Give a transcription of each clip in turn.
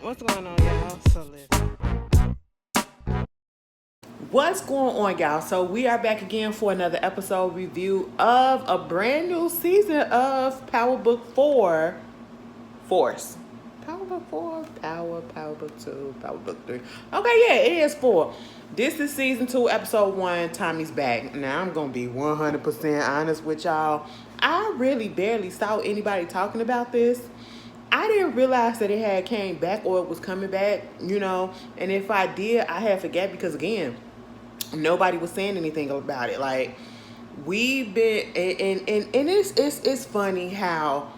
What's going on, y'all? So listen. What's going on, y'all? So we are back again for another episode review of a brand new season of Power Book 4 Force. Power Book 4, Power Book 2, Power Book 3. Okay, yeah, it is 4. This is season 2, episode 1, Tommy's back. Now, I'm going to be 100% honest with y'all. I really barely saw anybody talking about this. I didn't realize that it had came back or it was coming back, and if I did, I had forget because, again, nobody was saying anything about it. Like, we've been, and it's funny how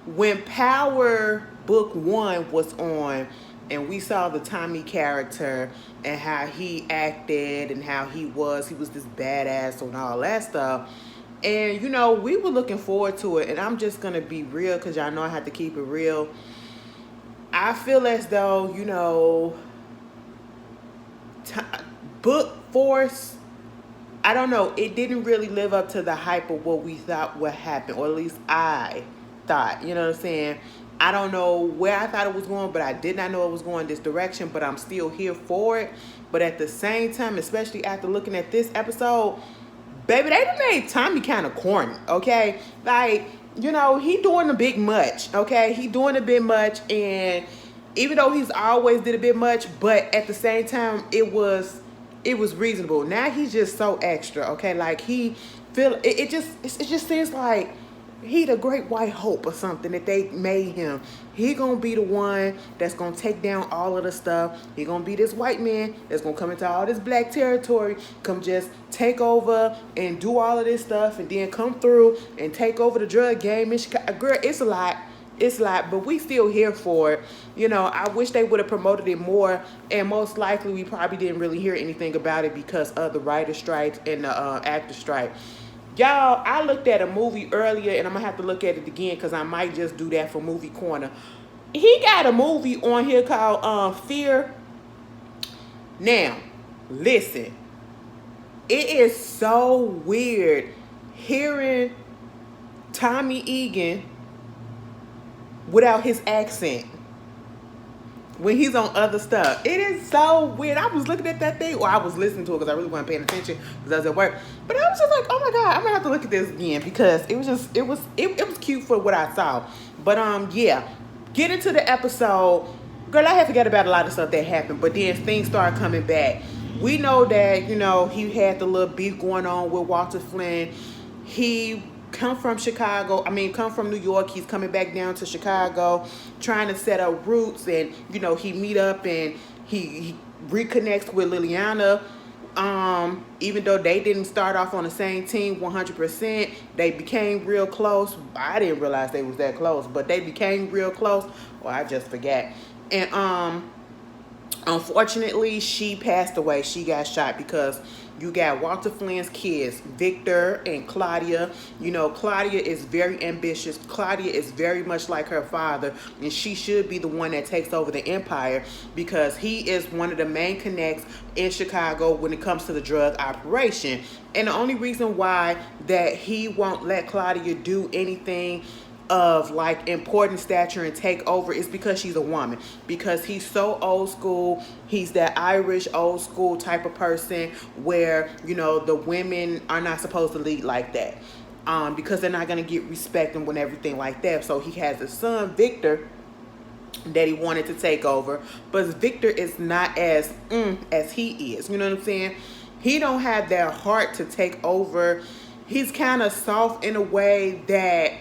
when Power Book 1 was on and we saw the Tommy character and how he acted and how he was this badass and all that stuff. And, we were looking forward to it. And I'm just going to be real because y'all know I have to keep it real. I feel as though, Book Force, I don't know, it didn't really live up to the hype of what we thought would happen. Or at least I thought, you know what I'm saying? I don't know where I thought it was going, but I did not know it was going this direction. But I'm still here for it. But at the same time, especially after looking at this episode, baby, they done made Tommy kind of corny, okay? Like, he doing a bit much, okay? He doing a bit much, and even though he's always did a bit much, but at the same time, it was reasonable. Now he's just so extra, okay? Like, it just seems like he the great white hope or something that they made him. He gonna be the one that's gonna take down all of the stuff. He gonna be this white man that's gonna come into all this black territory, come just take over and do all of this stuff, and then come through and take over the drug game in Chicago. Girl, it's a lot. It's a lot, but we still here for it. I wish they would have promoted it more, and most likely we probably didn't really hear anything about it because of the writer strikes and the actor strike. Y'all, I looked at a movie earlier, and I'm going to have to look at it again because I might just do that for Movie Corner. He got a movie on here called Fear. Now, listen. It is so weird hearing Tommy Egan without his accent when he's on other stuff. It is so weird. I was looking at that thing, or I was listening to it because I really wasn't paying attention because I was at work. But I was just like, oh my God, I'm gonna have to look at this again because it was cute for what I saw. But yeah, get into the episode. Girl, I had forget about a lot of stuff that happened, but then things started coming back. We know that, he had the little beef going on with Walter Flynn. He come from New York. He's coming back down to Chicago, trying to set up roots, and he meet up and he reconnects with Liliana. Even though they didn't start off on the same team 100%, they became real close. I didn't realize they was that close, but they became real close. Well, I just forgot. And unfortunately, she passed away. She got shot because you got Walter Flynn's kids, Victor and Claudia. Claudia is very ambitious. Claudia is very much like her father, and she should be the one that takes over the empire because he is one of the main connects in Chicago when it comes to the drug operation. And the only reason why that he won't let Claudia do anything of like important stature and take over is because she's a woman, because he's so old school. He's that Irish old school type of person where the women are not supposed to lead like that, because they're not going to get respect and everything like that. So he has a son, Victor, that he wanted to take over, but Victor is not as he is. You know what I'm saying? He don't have that heart to take over. He's kind of soft in a way that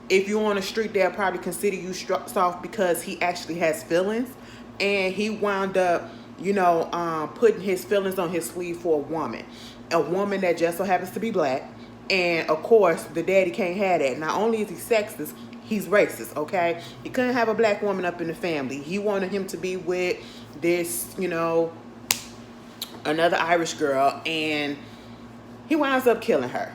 if you're on the street, they'll probably consider you soft because he actually has feelings. And he wound up, putting his feelings on his sleeve for a woman that just so happens to be black. And, of course, the daddy can't have that. Not only is he sexist, he's racist, okay? He couldn't have a black woman up in the family. He wanted him to be with this, another Irish girl. And he winds up killing her.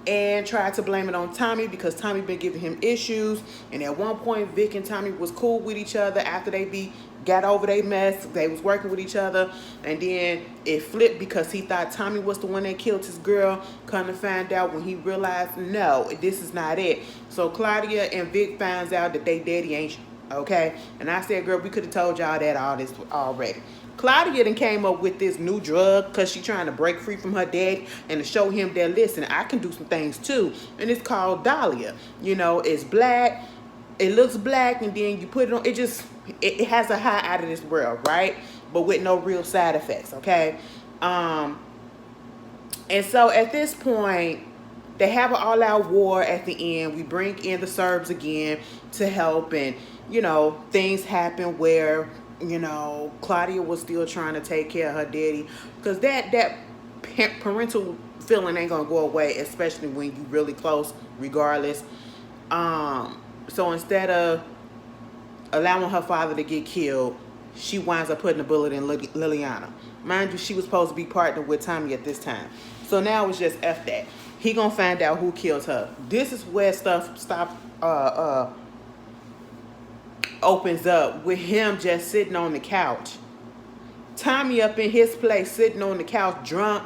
And tried to blame it on Tommy because Tommy been giving him issues. And at one point, Vic and Tommy was cool with each other after they got over their mess. They was working with each other. And then it flipped because he thought Tommy was the one that killed his girl. Come to find out when he realized, no, this is not it. So Claudia and Vic finds out that they daddy Okay? And I said, girl, we could have told y'all that all this already. Claudia then came up with this new drug because she trying to break free from her daddy and to show him that, listen, I can do some things too. And it's called Dahlia. You know, it's black. It looks black, and then you put it on. It has a high out of this world, right? But with no real side effects, okay? And so at this point, they have an all-out war at the end. We bring in the Serbs again to help, and, you know, things happen where, you know, Claudia was still trying to take care of her daddy, because that parental feeling ain't gonna go away, especially when you really close, regardless. So instead of allowing her father to get killed, she winds up putting a bullet in Liliana. Mind you, she was supposed to be partnered with Tommy at this time. So now it's just F that. He gonna find out who killed her. This is where stuff opens up with him just sitting on the couch. Tommy up in his place, sitting on the couch, drunk,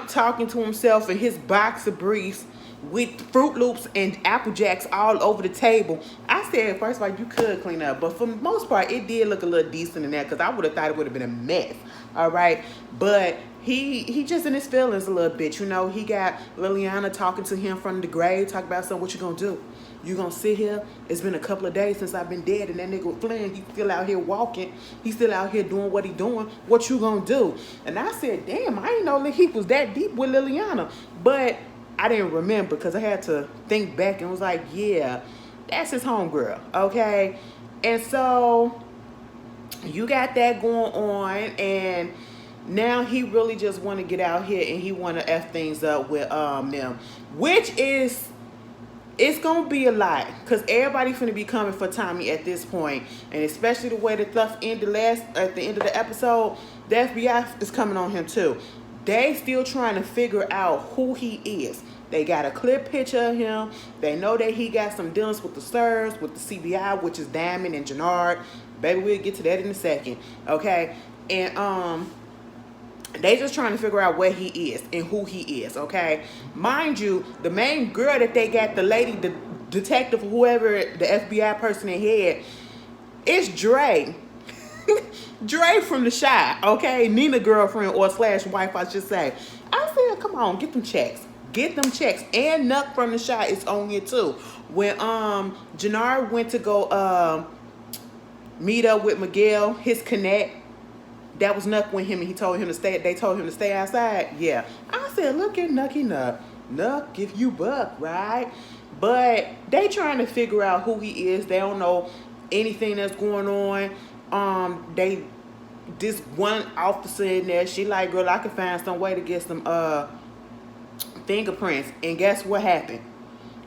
talking to himself in his boxer briefs with Fruit Loops and Apple Jacks all over the table. I said, first of all, you could clean up, but for the most part, it did look a little decent in there, because I would have thought it would have been a mess. All right, but he just in his feelings a little bit. You know, he got Liliana talking to him from the grave, talking about something. What you gonna do? You gonna sit here? It's been a couple of days since I've been dead, and that nigga Flynn, he's still out here walking. He's still out here doing what he doing. What you gonna do? And I said, damn, I didn't know that he was that deep with Liliana. But I didn't remember, because I had to think back and was like, yeah, that's his homegirl, okay? And so you got that going on, and now he really just want to get out here and he want to F things up with them, which is, it's going to be a lot, because everybody finna be coming for Tommy at this point, and especially the way the stuff ended at the end of the episode, the FBI is coming on him too. They still trying to figure out who he is. They got a clear picture of him. They know that he got some dealings with the Serbs, with the CBI, which is Diamond and Jenard. Baby, we'll get to that in a second, okay? And they just trying to figure out where he is and who he is, okay? Mind you, the main girl that they got, the lady, the detective, whoever, the FBI person in head, it's Dre. Dre from The Shy, okay? Nina girlfriend or slash wife, I should say. I said, come on, get them checks. Get them checks. And Nuck from The Shy is on here too. When Jenard went to go meet up with Miguel, his connect, that was Nuck with him, and he told him to stay. They told him to stay outside. Yeah, I said, look at Nucky Nuck. Nuck, give you buck, right? But they trying to figure out who he is. They don't know anything that's going on. This one officer in there, she like, girl, I can find some way to get some fingerprints. And guess what happened?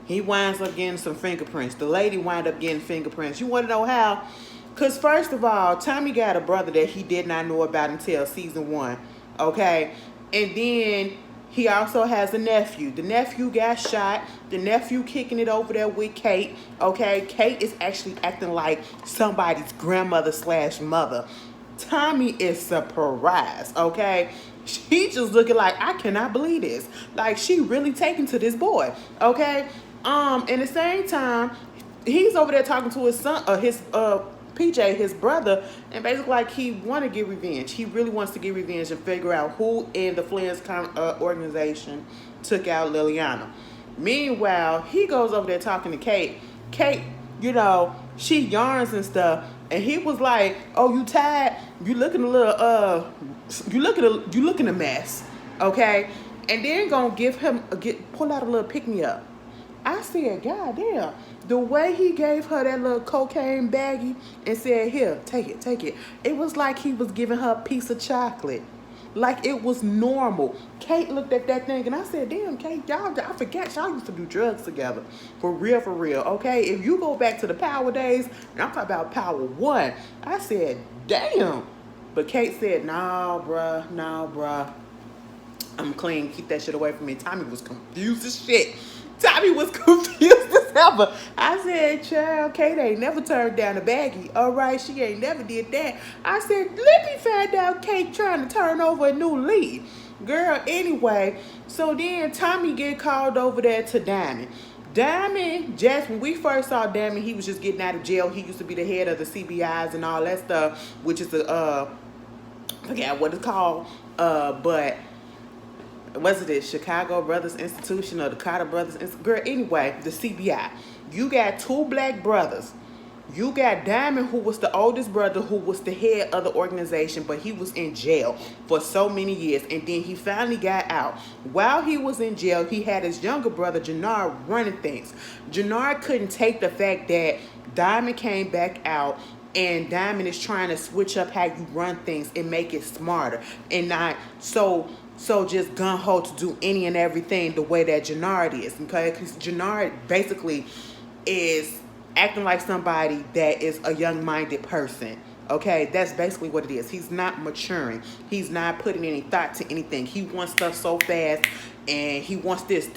He winds up getting some fingerprints. The lady wind up getting fingerprints. You want to know how? Because first of all, Tommy got a brother that he did not know about until season 1, okay? And then he also has a nephew. The nephew got shot. The nephew kicking it over there with Kate, okay? Kate is actually acting like somebody's grandmother slash mother. Tommy is surprised, okay? She just looking like, I cannot believe this. Like, she really taken to this boy, okay? At the same time, he's over there talking to his son, PJ, his brother, and basically like he want to get revenge. He really wants to get revenge and figure out who in the Flynn's organization took out Liliana. Meanwhile, he goes over there talking to Kate. Kate, you know, she yarns and stuff, and he was like, "Oh, you tired? You looking a little you looking a mess, okay?" And then gonna give him pull out a little pick me up. I said, God damn. The way he gave her that little cocaine baggie and said, here, take it. It was like he was giving her a piece of chocolate. Like it was normal. Kate looked at that thing and I said, damn, Kate, I forgot y'all used to do drugs together. For real, okay? If you go back to the Power days, and I'm talking about Power 1, I said, damn. But Kate said, nah, bruh. I'm clean. Keep that shit away from me. Tommy was confused as shit. Tommy was confused as ever. I said, child, Kate ain't never turned down a baggie. All right, she ain't never did that. I said, let me find out Kate trying to turn over a new leaf. Girl, anyway, so then Tommy get called over there to Diamond. Diamond, just when we first saw Diamond, he was just getting out of jail. He used to be the head of the CBIs and all that stuff, which is I forget what it's called, but was it Chicago Brothers Institution or the Carter Brothers Institution? Girl, anyway, the CBI. You got two black brothers. You got Diamond, who was the oldest brother, who was the head of the organization, but he was in jail for so many years, and then he finally got out. While he was in jail, he had his younger brother, Jenard, running things. Jenard couldn't take the fact that Diamond came back out, and Diamond is trying to switch up how you run things and make it smarter, and not so just gung-ho to do any and everything the way that Jenard is, okay? Because Jenard basically is acting like somebody that is a young-minded person, okay? That's basically what it is. He's not maturing. He's not putting any thought to anything. He wants stuff so fast, and he wants this.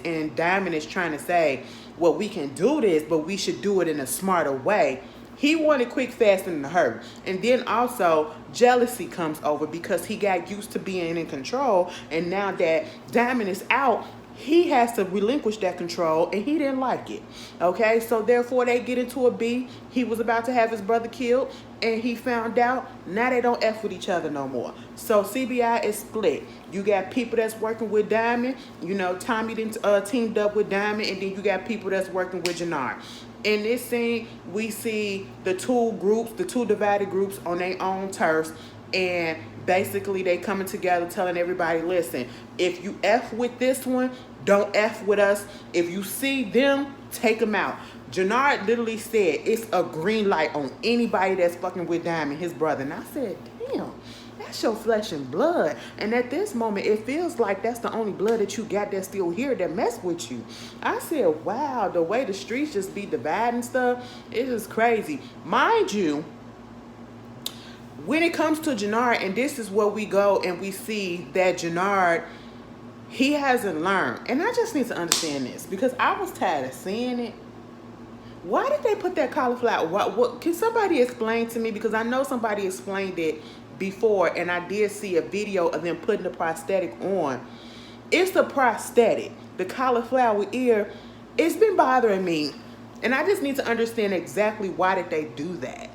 And Diamond is trying to say, well, we can do this, but we should do it in a smarter way. He wanted quick, fast, and in a hurry. And then also, jealousy comes over because he got used to being in control, and now that Diamond is out, he has to relinquish that control, and he didn't like it. Okay, so therefore they get into a beef. He was about to have his brother killed, and he found out. Now they don't F with each other no more. So CBI is split. You got people that's working with Diamond. You know, Tommy teamed up with Diamond, and then you got people that's working with Jenard. In this scene, we see the two divided groups on their own turfs, and basically they coming together telling everybody, listen, if you F with this one, don't F with us. If you see them, take them out. Jenard literally said it's a green light on anybody that's fucking with Diamond, his brother. And I said, damn, that's your flesh and blood. And at this moment, it feels like that's the only blood that you got that's still here that mess with you. I said, wow, the way the streets just be dividing stuff, it is crazy. Mind you, when it comes to Jenard, and this is where we go and we see that Jenard, he hasn't learned. And I just need to understand this because I was tired of seeing it. Why did they put that cauliflower? What can somebody explain to me? Because I know somebody explained it before, and I did see a video of them putting the prosthetic on. It's the prosthetic, the cauliflower ear. It's been bothering me, and I just need to understand exactly why did they do that.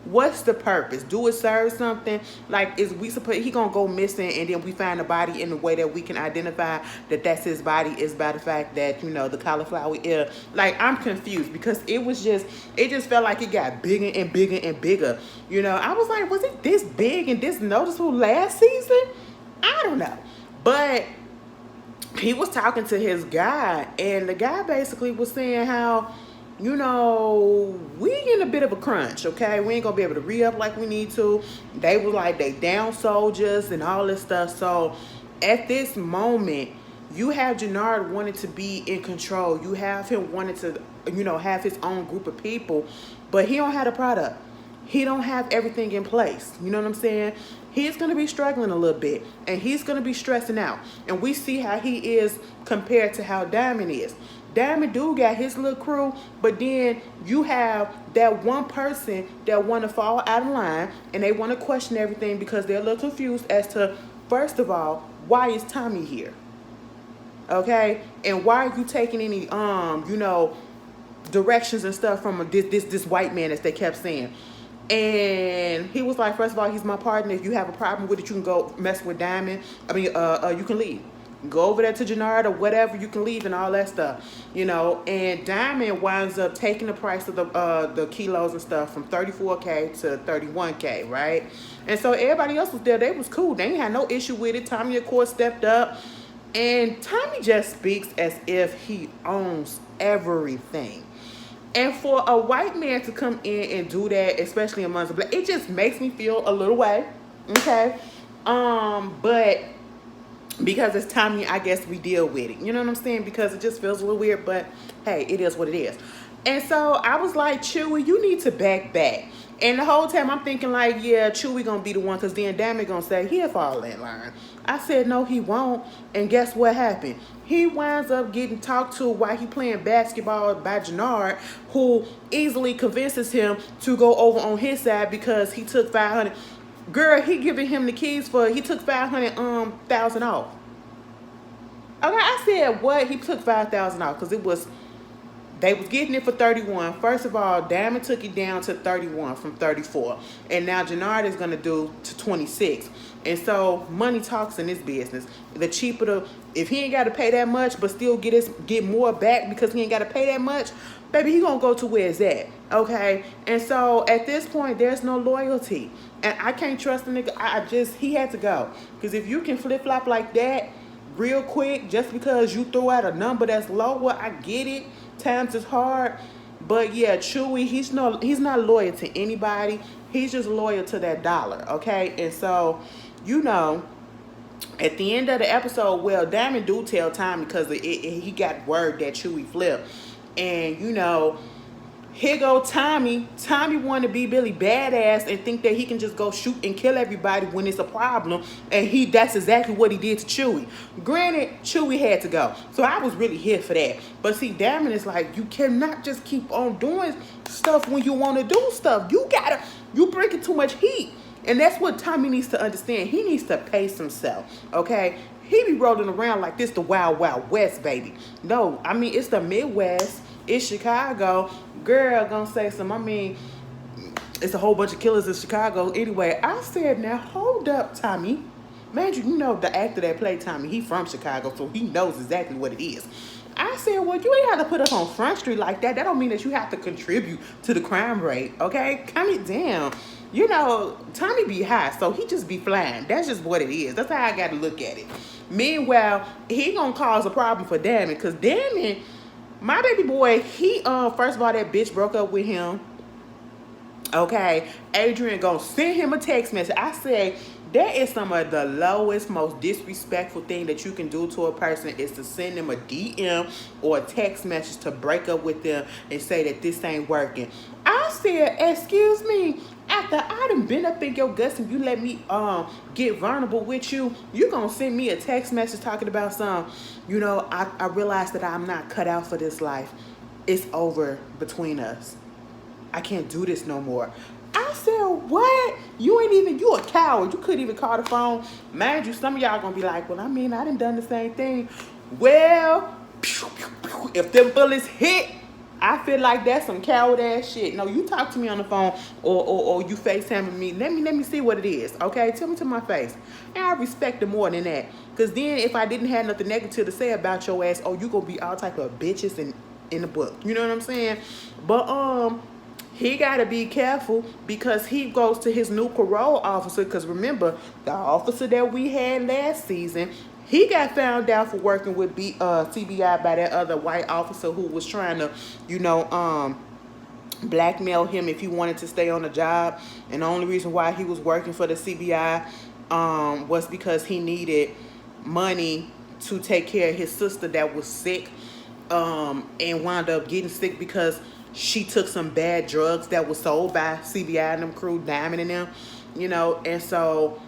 What's the purpose? Do it serve something? Like, is we supposed he gonna go missing and then we find the body in a way that we can identify that that's his body is by the fact that, you know, the cauliflower ear? Like, I'm confused because it just felt like it got bigger and bigger and bigger. You know, I was like, was it this big and this noticeable last season? I don't know. But he was talking to his guy, and the guy basically was saying how, you know, we in a bit of a crunch, okay? We ain't gonna be able to re-up like we need to. They was like, they down soldiers and all this stuff. So at this moment, you have Jenard wanting to be in control. You have him wanting to, you know, have his own group of people, but he don't have the product. He don't have everything in place. You know what I'm saying? He's going to be struggling a little bit, and he's going to be stressing out. And we see how he is compared to how Diamond is. Diamond do got his little crew, but then you have that one person that want to fall out of line, and they want to question everything because they're a little confused as to, first of all, why is Tommy here? Okay? And why are you taking any, you know, directions and stuff from this white man, as they kept saying? And he was like, first of all, he's my partner. If you have a problem with it, you can go mess with Diamond. I mean, you can leave. Go over there to Jenard or whatever, you can leave and all that stuff, you know. And Diamond winds up taking the price of the kilos and stuff from 34K to 31K, right? And so everybody else was there. They was cool. They ain't had no issue with it. Tommy, of course, stepped up. And Tommy just speaks as if he owns everything. And for a white man to come in and do that, especially amongst the black, it just makes me feel a little way, okay? But because it's Tommy, I guess we deal with it. You know what I'm saying? Because it just feels a little weird, but hey, it is what it is. And so I was like, Chewy, you need to back. And the whole time I'm thinking like, yeah, Chewy gonna be the one, because then Diamond gonna say he'll fall in line. I said, no, he won't. And guess what happened? He winds up getting talked to while he playing basketball by Jenard, who easily convinces him to go over on his side because he took 500. Girl, he giving him the keys for, he took 500,000 off. Okay, I said what? He took 5,000 off because it was they was getting it for 31. First of all, Diamond took it down to 31 from 34. And now Jenard is gonna do to 26. And so money talks in this business. The cheaper the if he ain't gotta pay that much but still get more back because he ain't gotta pay that much, baby, he gonna go to where it's at. Okay? And so at this point there's no loyalty. And I can't trust the nigga. He had to go. Because if you can flip flop like that real quick just because you throw out a number that's lower, I get it. Times is hard, but yeah, Chewy, he's not loyal to anybody. He's just loyal to that dollar, okay? And so, at the end of the episode, well, Diamond do tell Tommy because he got word that Chewy flipped, and here go Tommy. Tommy want to be Billy badass and think that he can just go shoot and kill everybody when it's a problem. And that's exactly what he did to Chewy. Granted, Chewy had to go. So I was really here for that. But see, Diamond is like, you cannot just keep on doing stuff when you want to do stuff. You bringing too much heat. And that's what Tommy needs to understand. He needs to pace himself, okay? He be rolling around like this the Wild Wild West, baby. No, I mean, it's the Midwest. It's Chicago. Girl gonna say something. It's a whole bunch of killers in Chicago. Anyway, I said, now hold up, Tommy. Man, you know the actor that played Tommy, he from Chicago, so he knows exactly what it is. I said, well, you ain't have to put us on Front Street like that. That don't mean that you have to contribute to the crime rate, okay? Calm it down. Tommy be high, so he just be flying. That's just what it is. That's how I got to look at it. Meanwhile, he gonna cause a problem for Damon, because Damon, my baby boy, he first of all, that bitch broke up with him. Okay, Adrian gonna send him a text message. I said that is some of the lowest, most disrespectful thing that you can do to a person is to send them a DM or a text message to break up with them and say that this ain't working. I said, excuse me, after I done been up in your guts and you let me get vulnerable with you, you gonna send me a text message talking about I realized that I'm not cut out for this life. It's over between us. I can't do this no more. I said, what? You a coward. You couldn't even call the phone. Mind you, some of y'all gonna be like, well, I done the same thing. Well, if them bullets hit, I feel like that's some coward ass shit. No, you talk to me on the phone or you FaceTiming me. Let me see what it is, okay? Tell me to my face. And I respect it more than that. Because then if I didn't have nothing negative to say about your ass, you gonna be all type of bitches in the book. You know what I'm saying? But he got to be careful because he goes to his new parole officer. Because remember, the officer that we had last season, he got found out for working with CBI by that other white officer who was trying to, blackmail him if he wanted to stay on the job. And the only reason why he was working for the CBI was because he needed money to take care of his sister that was sick and wound up getting sick because she took some bad drugs that was sold by CBI and them crew, Diamond and them, and so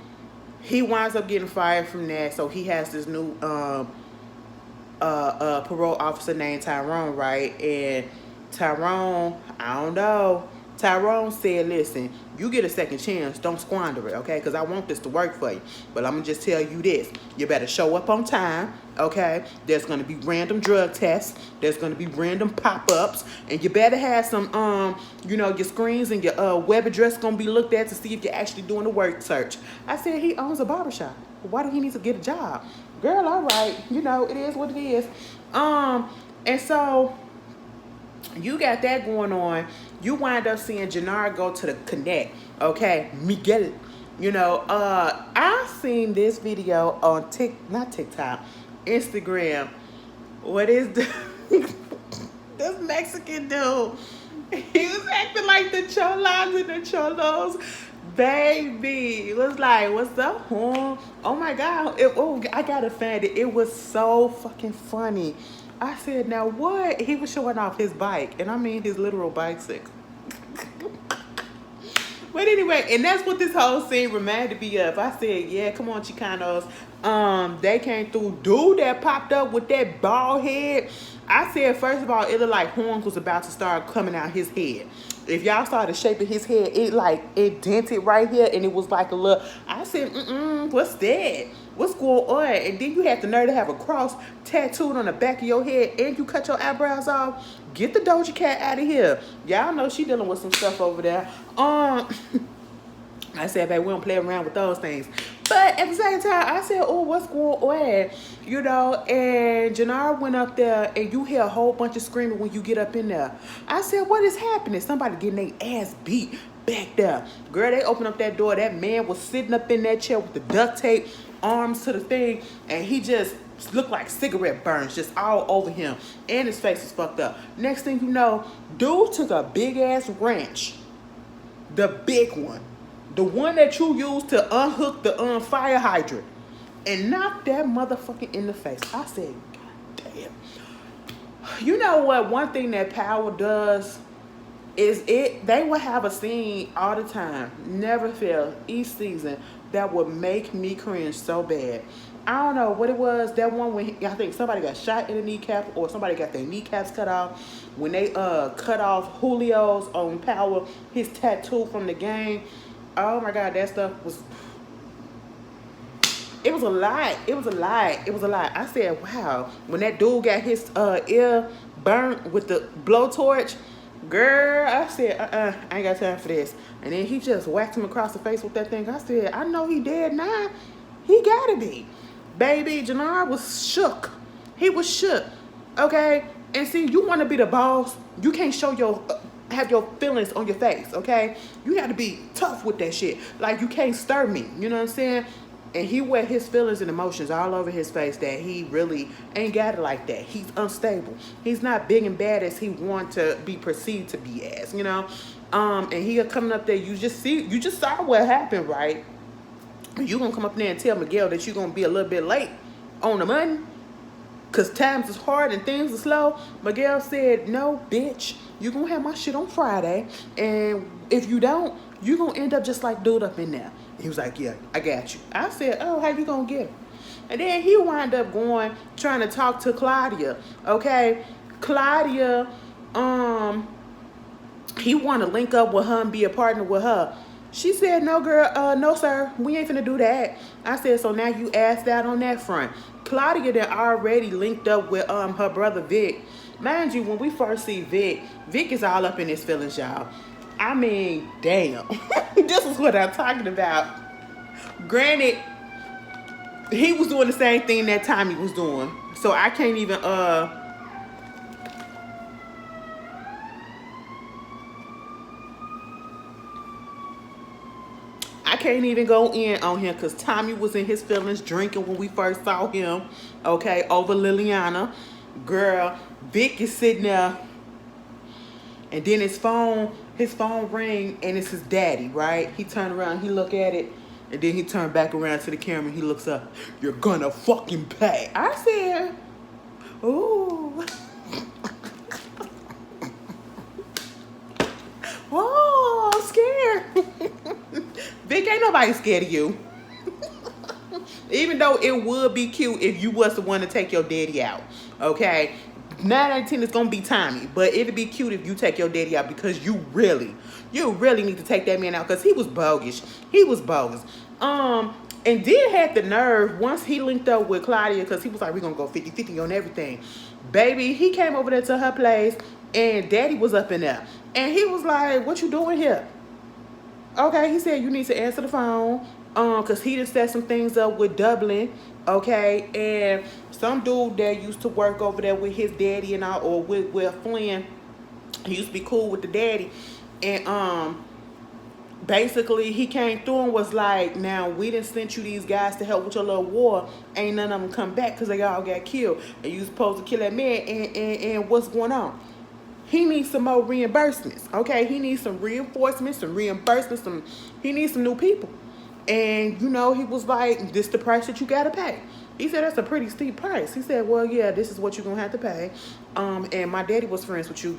he winds up getting fired from that. So he has this new parole officer named Tyrone, right? And Tyrone, I don't know. Tyrone said, listen, you get a second chance, don't squander it, okay? Because I want this to work for you. But I'm going to just tell you this. You better show up on time, okay? There's going to be random drug tests. There's going to be random pop-ups. And you better have some, your screens and your web address going to be looked at to see if you're actually doing a work search. I said, he owns a barbershop. Why do he need to get a job? Girl, all right. It is what it is. And so you got that going on. You wind up seeing Jenard go to the Connect, okay? Miguel. I seen this video on not TikTok, Instagram. What is this Mexican dude? He was acting like the cholas and the cholos. Baby, it was like, what's up, huh? Oh my God. I gotta find it. It was so fucking funny. I said, now what? He was showing off his bike, and I mean his literal bicycle. But anyway, and that's what this whole scene reminded me of. I said, yeah, come on, Chicanos. They came through. Dude that popped up with that bald head. I said, first of all, it looked like horns was about to start coming out his head. If y'all saw the shape of his head, it dented right here, and it was like a little. I said, what's that? what's going on? And then you have the nerve to have a cross tattooed on the back of your head and you cut your eyebrows off. Get the Doja Cat out of here. Y'all know she dealing with some stuff over there. I said, babe, we don't play around with those things. But at the same time, I said, oh, what's going on? You know, and Jenard went up there, and you hear a whole bunch of screaming when you get up in there. I said, what is happening? Somebody getting their ass beat back there. Girl, they opened up that door. That man was sitting up in that chair with the duct tape, arms to the thing, and he just looked like cigarette burns just all over him. And his face was fucked up. Next thing you know, dude took a big-ass wrench, the big one, the one that you use to unhook the fire hydrant, and knocked that motherfucker in the face. I said, God damn. You know what? One thing that Power does is they will have a scene all the time, never fail, each season, that would make me cringe so bad. I don't know what it was. That one when I think somebody got shot in the kneecap or somebody got their kneecaps cut off. When they cut off Julio's on Power, his tattoo from the game. Oh my God, that stuff was... It was a lot. It was a lot. It was a lot. I said, wow. When that dude got his ear burnt with the blowtorch, girl, I said, I ain't got time for this. And then he just whacked him across the face with that thing. I said, I know he dead now. He gotta be. Baby, Jenard was shook. He was shook. Okay? And see, you want to be the boss. You can't show your... have your feelings on your face, okay? You got to be tough with that shit. Like, you can't stir me, you know what I'm saying? And he wear his feelings and emotions all over his face that he really ain't got it like that. He's unstable. He's not big and bad as he want to be perceived to be as, you know? And he coming up there, you just saw what happened, right? You gonna come up there and tell Miguel that you gonna be a little bit late on the money? Because times is hard and things are slow. Miguel said, no, bitch. You're going to have my shit on Friday. And if you don't, you're going to end up just like dude up in there. He was like, yeah, I got you. I said, oh, how you going to get it? And then he wound up trying to talk to Claudia. Okay? Claudia, he want to link up with her and be a partner with her. She said, no, girl, no, sir. We ain't finna do that. I said, so now you asked out on that front. Claudia that already linked up with her brother Vic. Mind you, when we first see Vic is all up in his feelings, y'all. I mean, damn. This is what I'm talking about. Granted, he was doing the same thing that Tommy was doing. So I can't even go in on him because Tommy was in his feelings drinking when we first saw him, okay, over Liliana. Girl, Vic is sitting there, and then his phone ring, and it's his daddy, right? He turned around, he look at it, and then he turned back around to the camera, and he looks up, you're gonna fucking pay. I said, ooh. Oh, I'm scared. Vic, ain't nobody scared of you. Even though it would be cute if you was the one to take your daddy out. Okay? 9 out of 10 is going to be Tommy. But it'd be cute if you take your daddy out because you really need to take that man out because he was bogus. He was bogus. And then had the nerve once he linked up with Claudia because he was like, we're going to go 50-50 on everything. Baby, he came over there to her place and daddy was up in there. And he was like, what you doing here? Okay, he said you need to answer the phone. Cause he just set some things up with Dublin, okay, and some dude that used to work over there with his daddy and all, or with Flynn, he used to be cool with the daddy, and basically he came through and was like, now we done sent you these guys to help with your little war, ain't none of them come back because they all got killed, and you supposed to kill that man, and what's going on? He needs some more reimbursements, okay? He needs some reinforcements, some reimbursements, he needs some new people. And, you know, he was like, this the price that you got to pay. He said, that's a pretty steep price. He said, well, yeah, this is what you're going to have to pay. And my daddy was friends with you.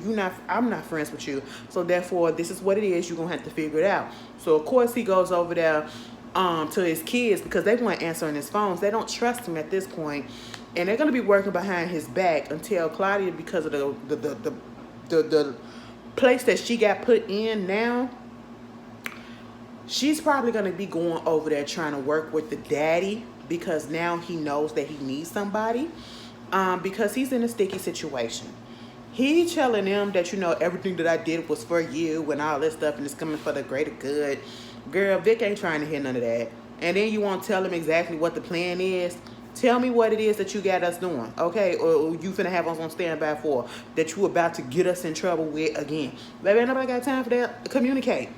I'm not friends with you. So, therefore, this is what it is. You're going to have to figure it out. So, of course, he goes over there to his kids because they weren't answering his phones. They don't trust him at this point. And they're going to be working behind his back until Claudia, because of the place that she got put in now, she's probably going to be going over there trying to work with the daddy because now he knows that he needs somebody, because he's in a sticky situation. He telling them that, everything that I did was for you and all this stuff and it's coming for the greater good. Girl, Vic ain't trying to hear none of that. And then you won't tell him exactly what the plan is. Tell me what it is that you got us doing, okay? Or you finna have us on standby for that you about to get us in trouble with again. Baby, nobody got time for that. Communicate.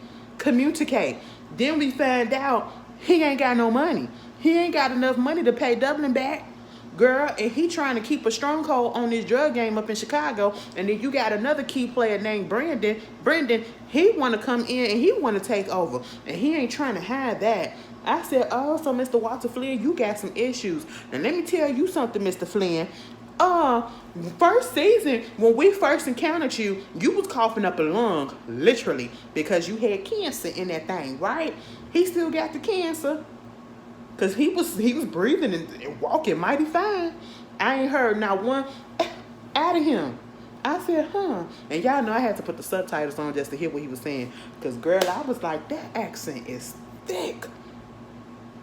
Then we find out he ain't got no money. He ain't got enough money to pay Dublin back. Girl, and he trying to keep a stronghold on this drug game up in Chicago. And then you got another key player named Brendan, he want to come in and he want to take over. And he ain't trying to hide that. I said, oh, so Mr. Walter Flynn, you got some issues. And let me tell you something, Mr. Flynn. First season, when we first encountered you, you was coughing up a lung, literally, because you had cancer in that thing, right? He still got the cancer. Because he was breathing and walking mighty fine. I ain't heard not one out of him. I said, And y'all know I had to put the subtitles on just to hear what he was saying. Because, girl, I was like, that accent is thick.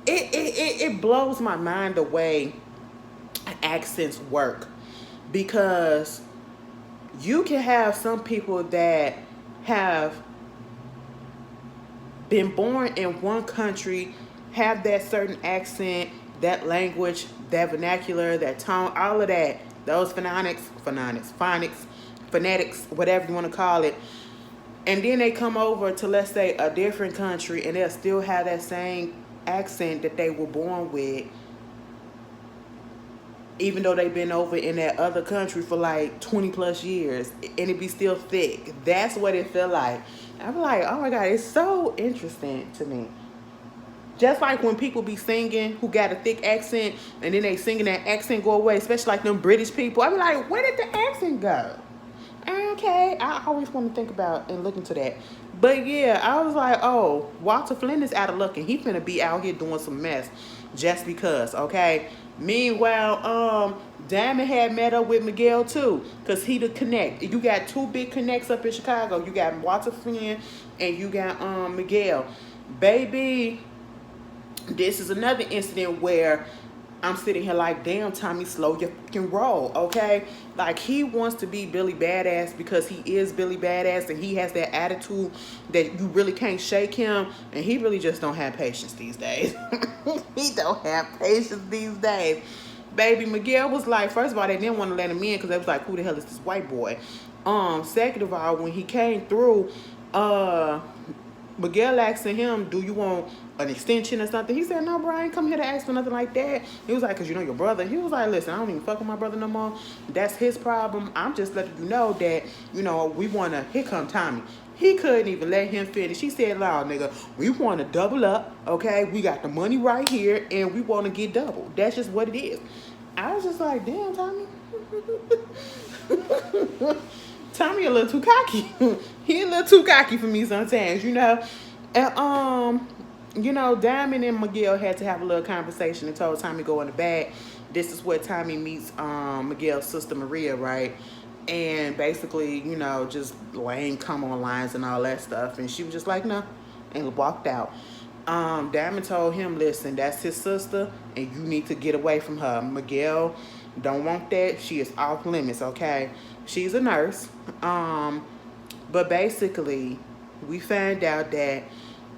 It blows my mind the way accents work. Because you can have some people that have been born in one country, have that certain accent, that language, that vernacular, that tone, all of that, those phonetics, whatever you want to call it. And then they come over to, let's say, a different country and they'll still have that same accent that they were born with, even though they've been over in that other country for like 20 plus years, and it be still thick. That's what it feel like. I'm like, oh my God, it's so interesting to me. Just like when people be singing who got a thick accent and then they singing that accent go away, especially like them British people. I be like, where did the accent go? Okay, I always want to think about and look into that. But yeah, I was like, oh, Walter Flynn is out of luck and he finna be out here doing some mess just because, okay? Meanwhile, Diamond had met up with Miguel too, because he the connect. You got two big connects up in Chicago. You got Walter Flynn and you got Miguel. Baby, this is another incident where I'm sitting here like, damn, Tommy, slow your fucking roll, okay? Like, he wants to be Billy Badass because he is Billy Badass and he has that attitude that you really can't shake him, and he really just don't have patience these days. He don't have patience these days. Baby, Miguel was like, first of all, they didn't want to let him in because they was like, who the hell is this white boy? Second of all, when he came through, Miguel asked him, do you want an extension or something? He said, no, bro, I ain't come here to ask for nothing like that. He was like, because your brother. He was like, listen, I don't even fuck with my brother no more. That's his problem. I'm just letting you know that, we want to, here come Tommy. He couldn't even let him finish. He said, loud, nigga, we want to double up, okay? We got the money right here, and we want to get double. That's just what it is. I was just like, damn, Tommy. Tommy a little too cocky. He a little too cocky for me sometimes, And, Diamond and Miguel had to have a little conversation and told Tommy go in the bag. This is where Tommy meets Miguel's sister Maria, right? And basically, just lame come on lines and all that stuff. And she was just like, no, and walked out. Diamond told him, listen, that's his sister, and you need to get away from her. Miguel don't want that. She is off limits, okay? She's a nurse. But basically, we found out that,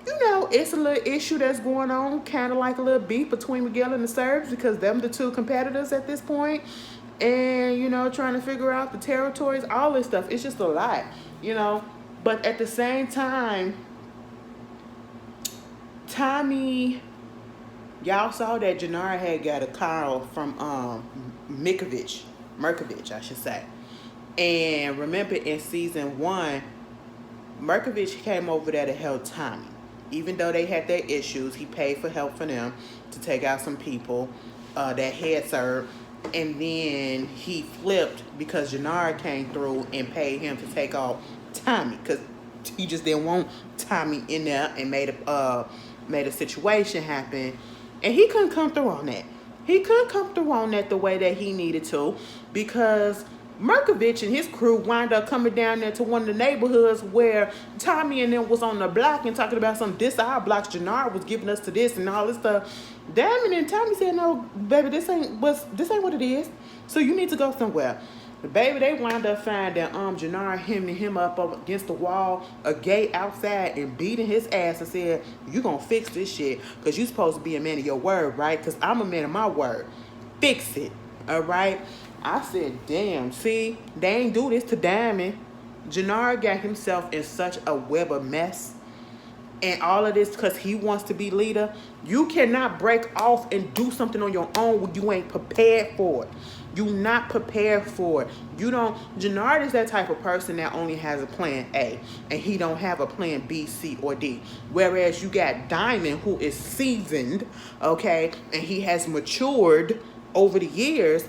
it's a little issue that's going on, kind of like a little beef between Miguel and the Serbs, because them the two competitors at this point. And, trying to figure out the territories, all this stuff. It's just a lot, But at the same time, Tommy, y'all saw that Jenard had got a call from Merkovich, I should say. And remember in season 1, Merkovich came over there to help Tommy. Even though they had their issues, he paid for help for them to take out some people that had served. And then he flipped because Jenard came through and paid him to take off Tommy, because he just didn't want Tommy in there, and made a situation happen. And he couldn't come through on that. He couldn't come through on that the way that he needed to, because Merkovich and his crew wind up coming down there to one of the neighborhoods where Tommy and them was on the block and talking about some this our blocks. Jenard was giving us to this and all this stuff. Damn, and Tommy said, "No, baby, this ain't what it is. So you need to go somewhere." But baby, they wind up finding Jenard hemming him up against the wall, a gate outside, and beating his ass and said, "You gonna fix this shit, cause you supposed to be a man of your word, right? Cause I'm a man of my word. Fix it, all right." I said, damn, see, they ain't do this to Diamond. Jenard got himself in such a web of mess. And all of this because he wants to be leader. You cannot break off and do something on your own when you ain't prepared for it. You not prepared for it. You don't. Jenard is that type of person that only has a plan A. And he don't have a plan B, C, or D. Whereas you got Diamond, who is seasoned, okay, and he has matured over the years.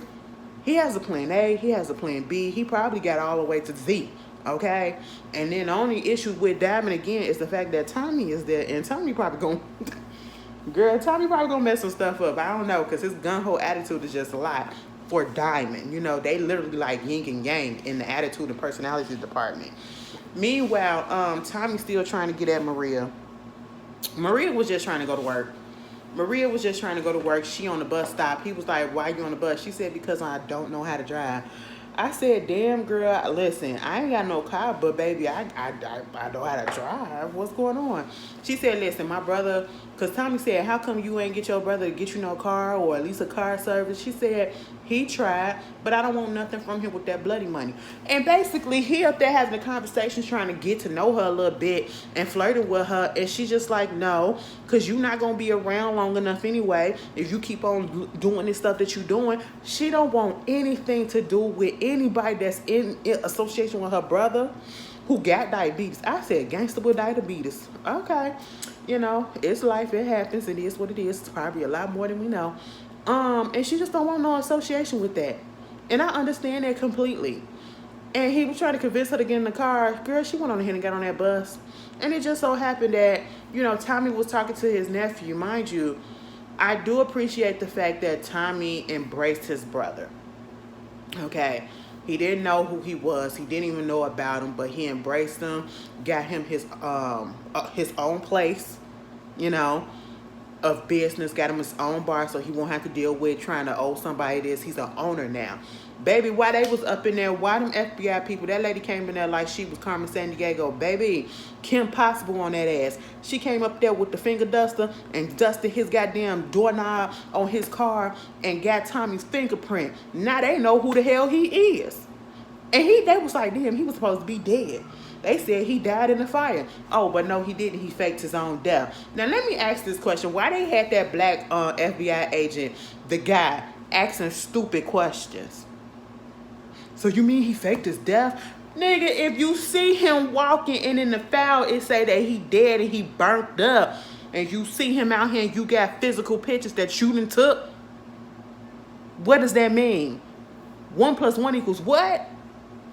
He has a plan A, he has a plan B, he probably got all the way to Z, okay? And then the only issue with Diamond again is the fact that Tommy is there, and Tommy probably gonna, Tommy probably gonna mess some stuff up. I don't know, because his gun-ho attitude is just a lot for Diamond. You know, they literally like yin and yang in the attitude and personality department. Meanwhile, Tommy's still trying to get at Maria. Maria was just trying to go to work. Maria was just trying to go to work. She on the bus stop. He was like, "Why you on the bus?" She said, "Because I don't know how to drive." I said, "Damn, girl, listen, I ain't got no car, but baby, I know how to drive. What's going on?" She said, "Listen, my brother," because Tommy said, "How come you ain't get your brother to get you no car or at least a car service?" She said, "He tried, but I don't want nothing from him with that bloody money." And basically, he up there having a conversation trying to get to know her a little bit and flirting with her. And she's just like, "No, because you're not going to be around long enough anyway. If you keep on doing this stuff that you're doing." She don't want anything to do with anybody that's in association with her brother who got diabetes. I said, gangster with diabetes. Okay. You know, it's life. It happens. It is what it is. It's probably a lot more than we know. And she just don't want no association with that. And I understand that completely. And he was trying to convince her to get in the car. Girl, she went on ahead and got on that bus. And it just so happened that, you know, Tommy was talking to his nephew. Mind you, I do appreciate the fact that Tommy embraced his brother. Okay. He didn't know who he was. He didn't even know about him, but he embraced him, got him his own place, you know, of business, got him his own bar so he won't have to deal with trying to owe somebody this. He's an owner now. Baby, while they was up in there, why them FBI people, that lady came in there like she was Carmen Sandiego. Baby, Kim Possible on that ass. She came up there with the finger duster and dusted his goddamn doorknob on his car and got Tommy's fingerprint. Now they know who the hell he is. And they was like, damn, he was supposed to be dead. They said he died in the fire. Oh, but no, he didn't. He faked his own death. Now, let me ask this question. Why they had that black FBI agent, the guy, asking stupid questions? So you mean he faked his death? Nigga, if you see him walking and in the file, it say that he dead and he burnt up. And you see him out here and you got physical pictures that you done took. What does that mean? 1 + 1 = what?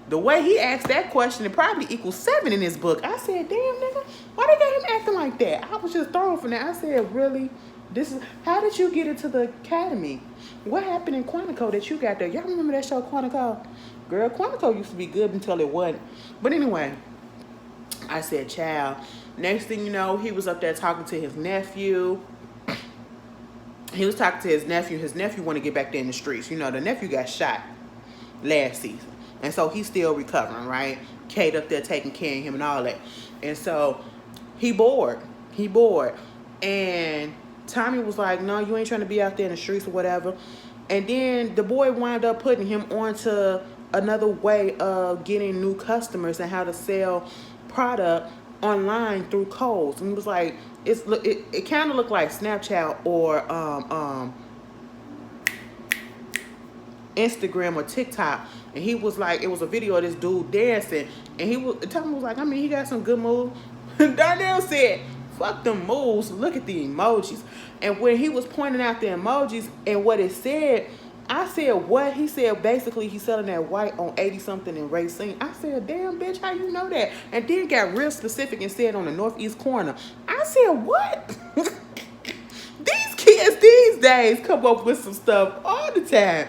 The way he asked that question, it probably equals 7 in his book. I said, damn, nigga, why they got him acting like that? I was just thrown from that. I said, really? How did you get into the academy? What happened in Quantico that you got there? Y'all remember that show, Quantico? Girl, Quantico used to be good until it wasn't. But anyway, I said, child. Next thing you know, he was up there talking to his nephew. He was talking to his nephew. His nephew wanted to get back there in the streets. You know, the nephew got shot last season. And so he's still recovering, right? Kate up there taking care of him and all that. And so he bored. And Tommy was like, no, you ain't trying to be out there in the streets or whatever. And then the boy wound up putting him onto another way of getting new customers and how to sell product online through codes. And it was like, it kind of looked like Snapchat or Instagram or TikTok. And he was like, it was a video of this dude dancing. And Tommy was like, I mean, he got some good moves. Darnell said, fuck them moves. Look at the emojis. And when he was pointing out the emojis and what it said, I said, what? He said, basically, he's selling that white on 80-something in Racine. I said, damn, bitch, how you know that? And then got real specific and said on the northeast corner. I said, what? These kids these days come up with some stuff all the time.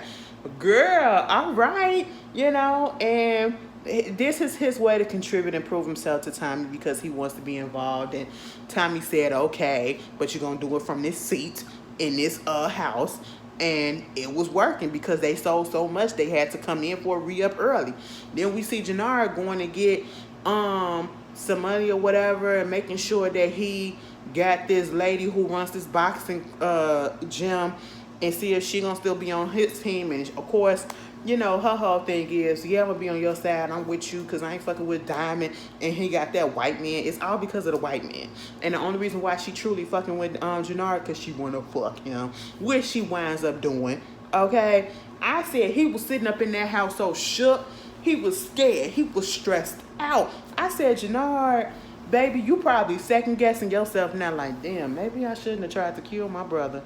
Girl, all right, and this is his way to contribute and prove himself to Tommy because he wants to be involved. And Tommy said, okay, but you're going to do it from this seat in this house. And it was working because they sold so much they had to come in for a re-up early. Then we see Jenard going to get some money or whatever and making sure that he got this lady who runs this boxing gym and see if she gonna still be on his team. And of course, her whole thing is, yeah, I'm gonna be on your side. I'm with you because I ain't fucking with Diamond and he got that white man. It's all because of the white man. And the only reason why she truly fucking with Jenard because she wanna fuck him, which she winds up doing. Okay, I said he was sitting up in that house so shook. He was scared. He was stressed out. I said, Jenard, baby, you probably second guessing yourself now. Like, damn, maybe I shouldn't have tried to kill my brother.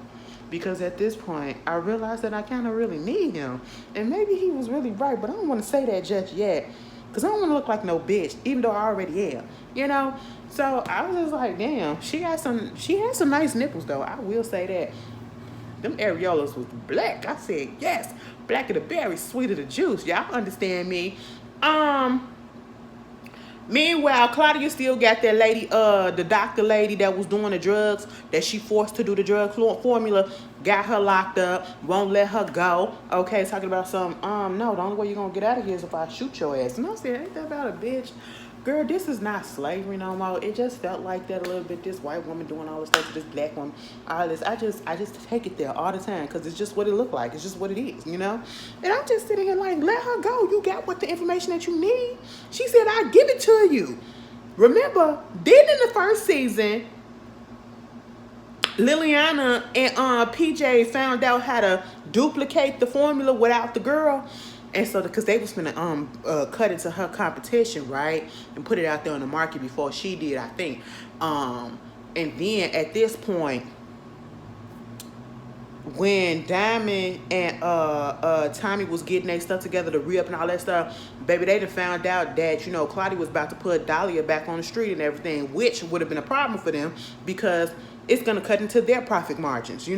Because at this point, I realized that I kind of really need him. And maybe he was really right, but I don't want to say that just yet. Because I don't want to look like no bitch, even though I already am, So I was just like, damn, she has some nice nipples, though. I will say that. Them areolas was black. I said, yes, black of the berry, sweet of the juice. Y'all understand me. Meanwhile, Claudia still got that lady, the doctor lady that was doing the drugs, that she forced to do the drug formula, got her locked up, won't let her go. Okay, talking about some, no, the only way you're going to get out of here is if I shoot your ass. And I said, ain't that about a bitch? Girl, this is not slavery no more. It just felt like that a little bit. This white woman doing all this stuff to this black woman, all this. I just take it there all the time because it's just what it looked like. It's just what it is, And I'm just sitting here like, let her go. You got what the information that you need. She said, I give it to you. Remember, then in the first season, Liliana and PJ found out how to duplicate the formula without the girl. And so, because they was gonna cut into her competition, right, and put it out there on the market before she did, I think. And then at this point, when Diamond and Tommy was getting their stuff together to re-up and all that stuff, baby, they done found out that Claudia was about to put Dahlia back on the street and everything, which would have been a problem for them because it's gonna cut into their profit margins.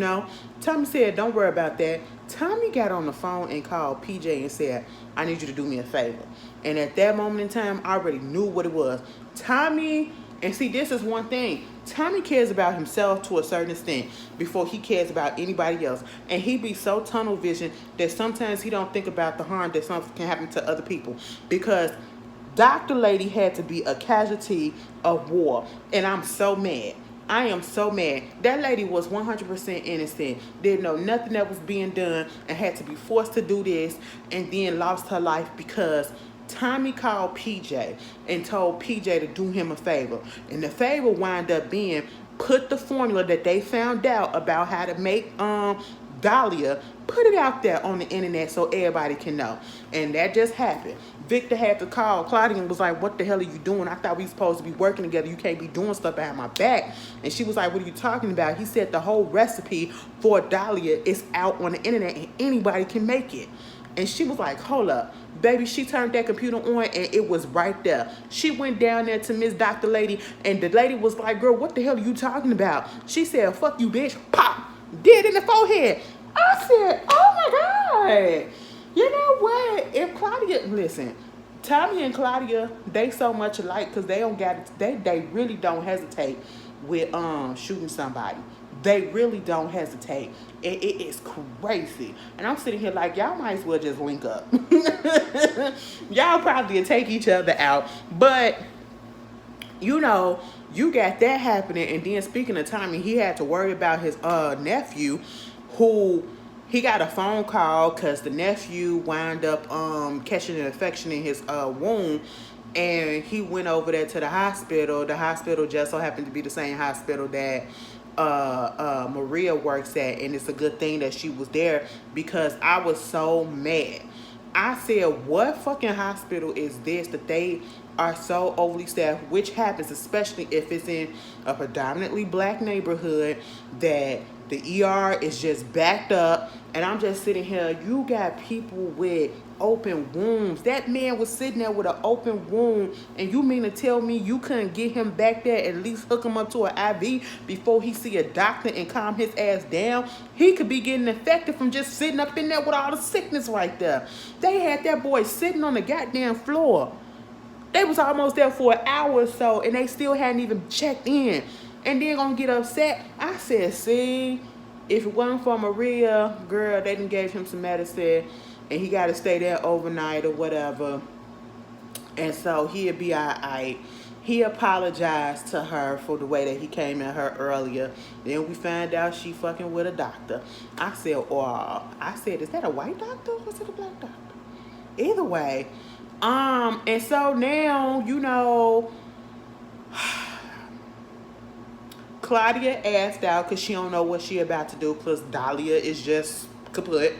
Tommy said, don't worry about that. Tommy got on the phone and called PJ and said, I need you to do me a favor. And at that moment in time, I already knew what it was. Tommy, and see, this is one thing. Tommy cares about himself to a certain extent before he cares about anybody else. And he be so tunnel vision that sometimes he don't think about the harm that something can happen to other people. Because Dr. Lady had to be a casualty of war. And I'm so mad. I am so mad. That lady was 100% innocent. Didn't know nothing that was being done and had to be forced to do this and then lost her life because Tommy called PJ and told PJ to do him a favor. And the favor wound up being put the formula that they found out about how to make Dahlia, put it out there on the internet so everybody can know. And that just happened. Victor had to call Claudia and was like, what the hell are you doing? I thought we supposed to be working together. You can't be doing stuff behind my back. And she was like, what are you talking about? He said the whole recipe for Dahlia is out on the internet and anybody can make it. And she was like, hold up. Baby, she turned that computer on and it was right there. She went down there to Miss Dr. Lady and the lady was like, girl, what the hell are you talking about? She said, fuck you, bitch. Pop. Did in the forehead. I said, oh my God. You know what? If Claudia, listen, Tommy and Claudia, they so much alike because they don't got they really don't hesitate with shooting somebody. They really don't hesitate. It is crazy. And I'm sitting here like, y'all might as well just link up. Y'all probably take each other out. But, you got that happening. And then speaking of Tommy, he had to worry about his nephew who... He got a phone call because the nephew wound up catching an infection in his wound, and he went over there to the hospital. The hospital just so happened to be the same hospital that Maria works at, and it's a good thing that she was there because I was so mad. I said, what fucking hospital is this that they are so overly staffed, which happens especially if it's in a predominantly black neighborhood that the ER is just backed up. And I'm just sitting here, you got people with open wounds. That man was sitting there with an open wound, and you mean to tell me you couldn't get him back there, at least hook him up to an IV before he see a doctor and calm his ass down? He could be getting infected from just sitting up in there with all the sickness right there. They had that boy sitting on the goddamn floor. They was almost there for an hour or so, and they still hadn't even checked in. And then gonna get upset. I said, see, if it wasn't for Maria, girl, they done gave him some medicine, and he got to stay there overnight or whatever. And so he'll be all right. He apologized to her for the way that he came at her earlier. Then we found out she fucking with a doctor. I said, is that a white doctor or was it a black doctor? Either way. And so now, you know, Claudia asked out because she don't know what she about to do because Dahlia is just kaput.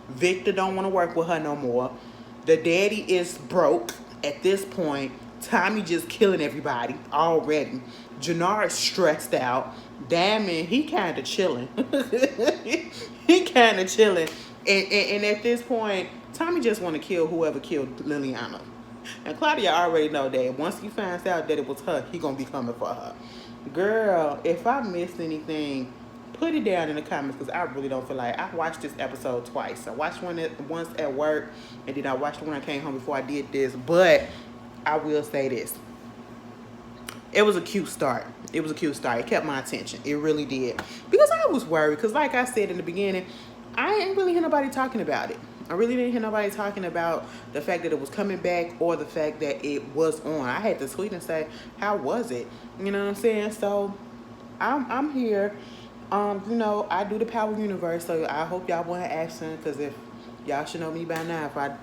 Victor don't want to work with her no more. The daddy is broke at this point. Tommy just killing everybody already. Jenard stressed out. Damon, he kind of chilling. He kind of chilling. And at this point, Tommy just want to kill whoever killed Liliana. And Claudia already know that once he finds out that it was her, he gonna be coming for her. Girl, if I missed anything, put it down in the comments because I really don't feel like I watched this episode twice. I watched one once at work, and then I watched the one I came home before I did this. But I will say this. It was a cute start. It was a cute start. It kept my attention. It really did. Because I was worried. Because like I said in the beginning, I ain't really hear nobody talking about it. I really didn't hear nobody talking about the fact that it was coming back or the fact that it was on. I had to tweet and say, how was it? You know what I'm saying? So I'm here. You know, I do the Power Universe, so I hope y'all want to action, because if y'all should know me by now. If I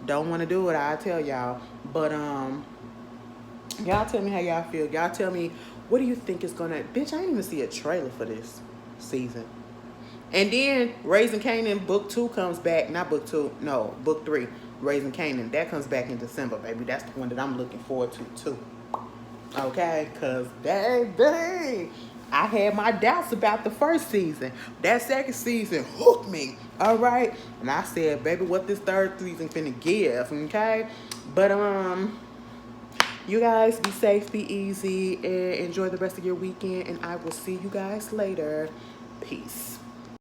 don't want to do it, I'll tell y'all. But y'all tell me how y'all feel. Y'all tell me, what do you think is gonna... Bitch, I didn't even see a trailer for this season. And then Raising Canaan book 2 comes back. Not book 2, no, book 3. Raising Canaan, that comes back in December, baby. That's the one that I'm looking forward to too. Okay, because dang, I had my doubts about the first season. That second season hooked me. All right, and I said, baby, what this third season finna give? Okay, but you guys be safe, be easy, and enjoy the rest of your weekend. And I will see you guys later. Peace.